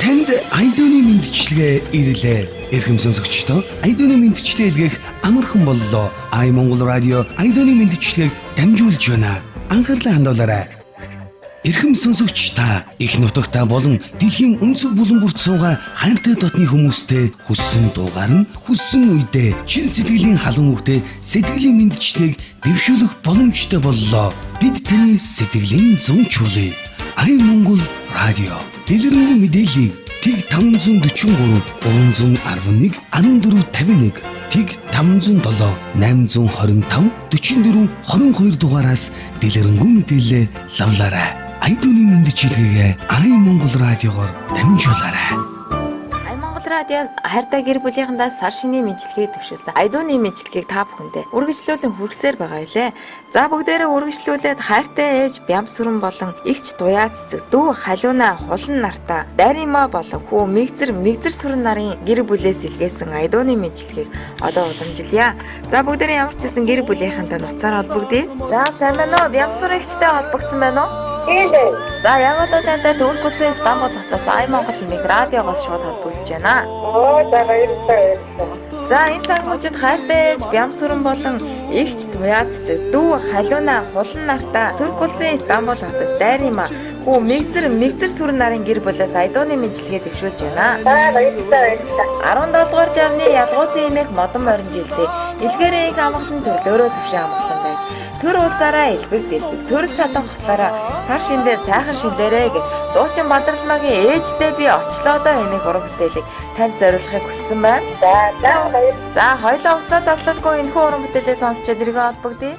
Танд айдууны мэндчилгээ ирлээ. Эрхэм сонсогчдоо айдууны мэндчилгээ илгээх амархан боллоо. Ай Монгол радио айдууны мэндчилгээг дамжуулж байна. Анхаарлаа хандуулаарай. Эрхэм сонсогч та их нутагтаа болон дэлхийн өнцөг булан бүрт суугаа хайртай дотны хүмүүстэй хүссэн дуугаар нь хүссэн үедээ чин сэтгэлийн халуун үгтэй сэтгэлийн мэндчилгээг дэвшүүлэх боломжтой боллоо. Бид таны сэтгэлийн зөнчүүлээ. Ай Монгол радио дэлгэрэнгүй мэдээллийг Тэг 543 311 1451 Тэг 507 825 44 22 дугаараас дэлгэрэнгүй мэдээлэл лавлаарай. Айдууны мэндчилгээгээ Ай Монгол радиогоор дамжуулаарай. Ай Монгол радио хайртай гэр бүлийнхандаа сар шинийн мэндчилгээг төвшүүлсэн. Айдууны мэндчилгээг та бүхэндээ үргэлжлүүлэн хүргэсээр байгаа илээ. За бүгдээрээ үргэлжлүүлээд хайртай ээж Бям сүрэн болон эгч Дуяа цэцэг дүү Халиуна хулан нартаа Дарима болон хүү Мэгзэр сүрэн нарын гэр бүлээс илгээсэн айдууны мэндчилгээг одоо уламжилъя. За бүгдээрээ ямар ч гэсэн гэр бүлийнхэнтэй нуцаар холбогдъё. За сайн байна уу? Бям сүрэн эгчтэй холбогдсон байна уу? За яг одоо тантай Турк улсын Стамбул хотоос Ай Монгол хэмээх радиогоос шууд холбогдож байна. За баярлалаа. За энэ цаг мөчид хайртай ээж Бям сүрэн болон эгч Дуяа цэцэг дүү Халиуна хулан нартаа Турк улсын Стамбул хотоос Дарима хүү Мэгзэр сүрэн нарын гэр бүлээс айдууны мэндчилгээ дэвшүүлж байна. За баярлалаа. 17 дугаар жарны ялгуусын эмээх модон морин жилдээ илгээрээ их амгалан төрлөөрөө төвшин амгалан байж төр улсаараа элбэг дэлбэг төр садан хуслаараа цар шиндээ сайхан шилээрээ гэж дуучин Бадралмагийн ээжтэй би очлоо доо хэмээх уран бүтээлийг танд зориулахыг хүссэн байна. За баярлалаа. За хоёулаа уцаа таслалгүй энэхүү уран бүтээлээ сонсчод иргэн холбогдъё.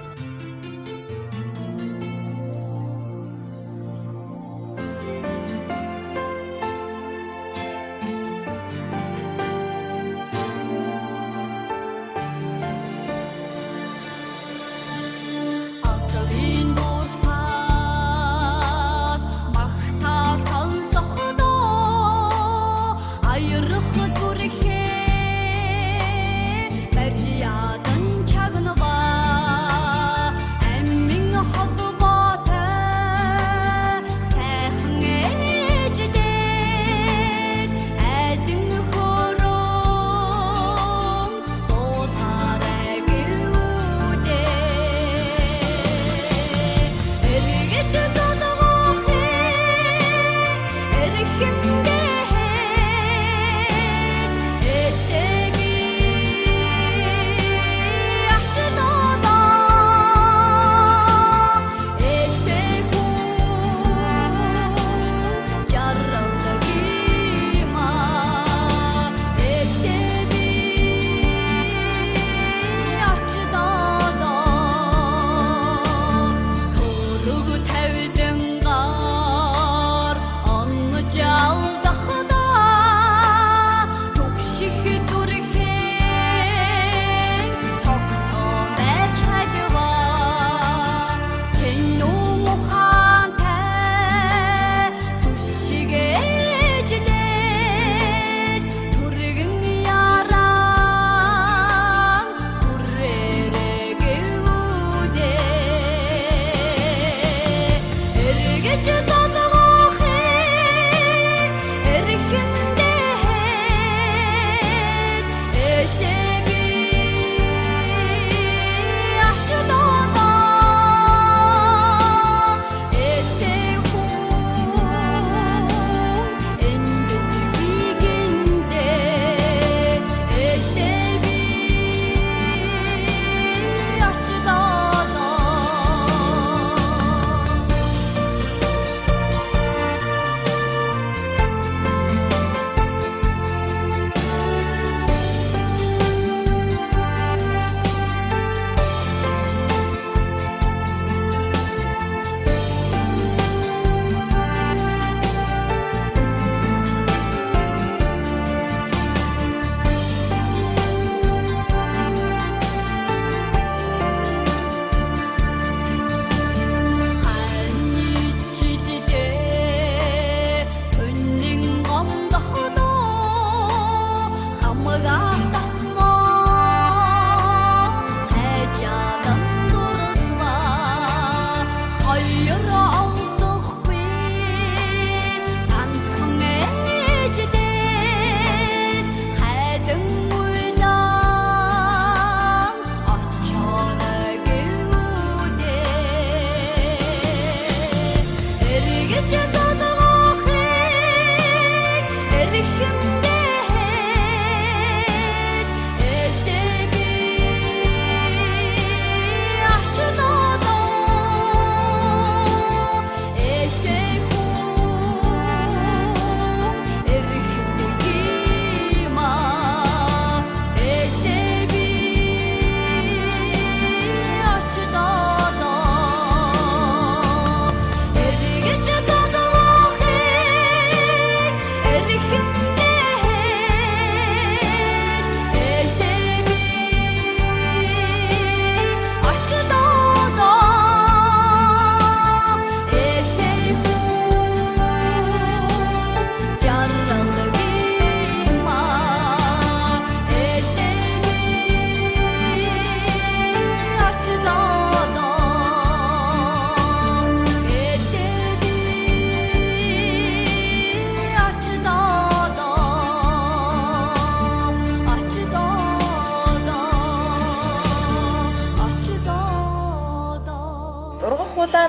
Тавилангаар онж алда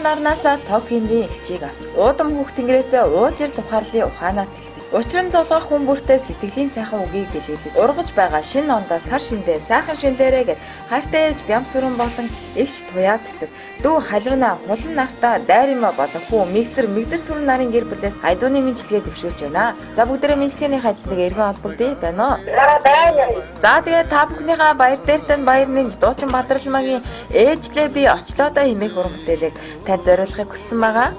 нарнаасаа цог хэмрийн элчийг авч уудам хүүх тэнгэрээсээ ууж ирэл ухаарлын ухаанаас учрын золгох хүн бүртээ сэтгэлийн сайхан үгийг бэлгэлж ургаж байгаа шинэ ондоо сар шиндээ сайхан шинлээрэ гэд хайртай ээж бямсүрэн болон эгч туяа цэцэг дүү халигна хулан нартаа дайрма болон хүү мэгзэр сүрэн нарын гэр бүлээс айдууны мэдлэгээ дэвшүүлж байна. За бүгдээрээ мэдлэгээний хажтныг эргэн холбогдъё байна уу? За тэгээд та бүхнийхээ баяр дээртэн баяр нэмж дуучин Бадралмагийн ээжлээ би очлоо да хэмээх уран бүтээлийг танд зориулахыг хүссэн байгаа.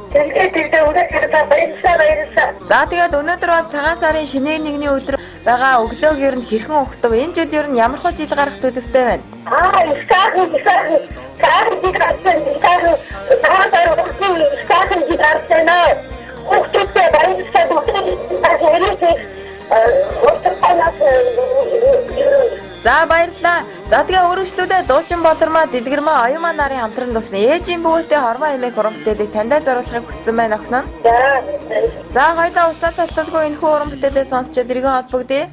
За тэгээд өнөөдөр бол цагаан сарын шинээр нэгний өдөр байгаа өглөөг ер нь хэрхэн өгтөв? Энэ жил ер нь ямар жил гарах төлөвтэй байна? За баярлалаа. За тэгээ өргөжлүүдээ дуучин болормоо дэлгэрмээ оюумаа нарын хамтран тусны ээжийн бөвөөтэй хормоо хэмээх уран бүтээлийг таньдаа зориулахыг хүссэн байна охин нь. За хоёлаа уцаа таслалгүй энэ хүү уран бүтээлээ сонсчод эргэн холбогдъё.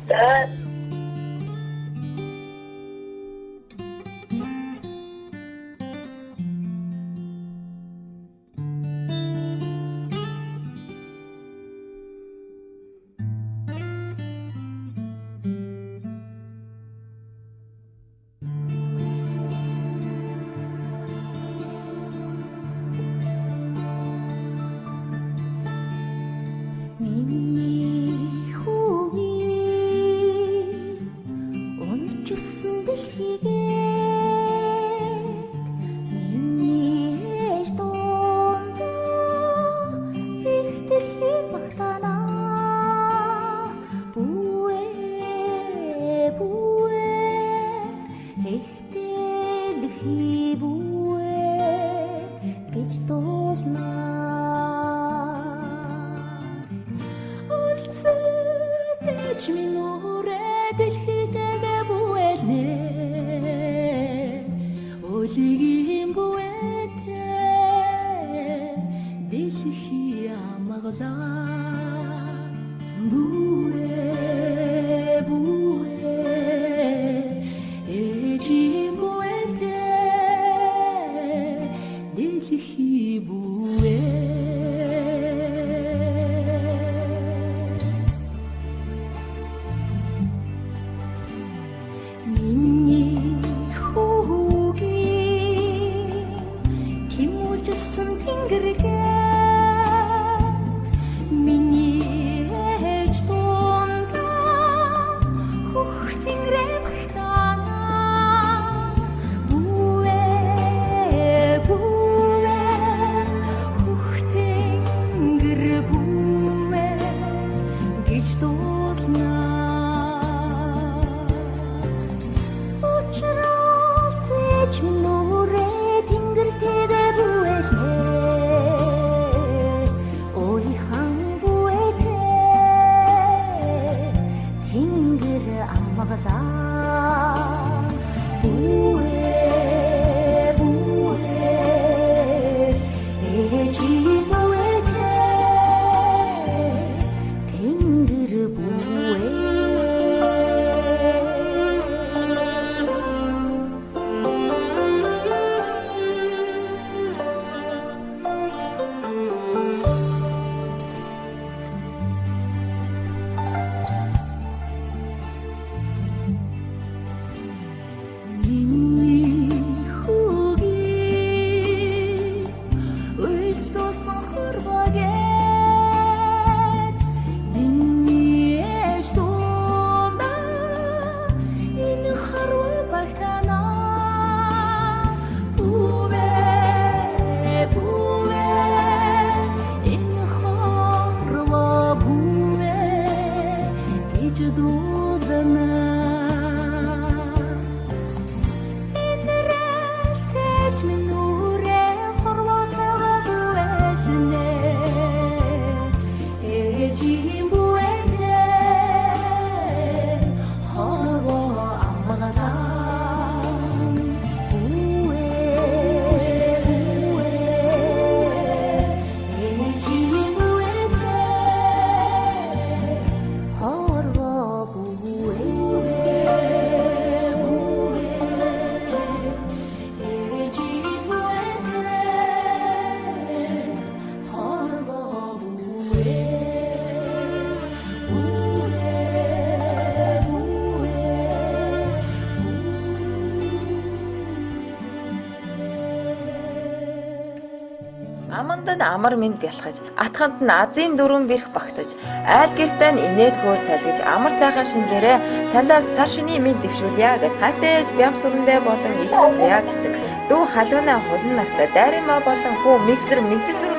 нь амар минь бялхаж, атханд нь азийн дөрвөн бэрх багтаж, айл гэртээ нь инээд хөөр цалгиж амар сайхан шингээрээ таньда сар шиний минь дэвшүүлье гэд хайртай ээж бям сүрэндээ болон илч туяа цэцэг. Дүү халуунаа хулан нартай дайрмаа болон хүү мэгзэр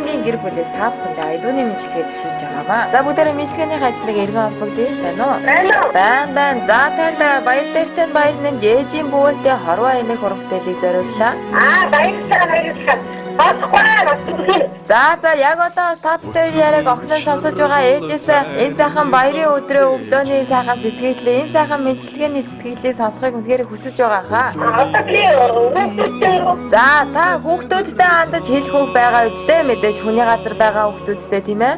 сүрэнгийн гэр бүлээс та бүхэндээ айдууны мэдлэгээ дэвшүүлж байгаамаа. За бүгдээрээ мэдлэгээний хайцныг эргэн олбогдъё байна уу? Байна. За танд баяр дээртэй баярны жээжийн бүүэлтэй хорвоо эмэх урамтэлийг зориуллаа. баярлалаа. За яг одоо та бүхэн яриаг охиноо сонсож байгаа ээжээсээ энэ сайхан баярын өдрөө өглөөний сайхан сэтгэлээ, энэ сайхан мэдлэгээний сэтгэлийг сонсохыг үнэхээр хүсэж байгаа хаа. За та хүүхдүүдтэй хандаж хэлэх үг байгаа үстэй мэдээж хүний газар байгаа хүүхдүүдтэй тийм ээ.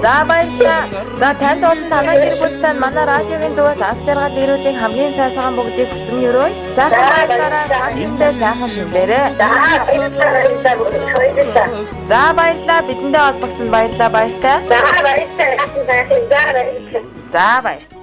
За баярлалаа. За танд болон танай гэр бүлтэй манай радиогийн зүгээс ас жаргал ирүүлэх хамгийн сайхан бүгдийг хүсэн өрөөе. Сайхан баярлалаа. Хашинтай сайхан шиндэрээ. За баярлалаа. Бидэндээ холбогдсон баярлалаа баяртай. За баярлалаа. За баяр.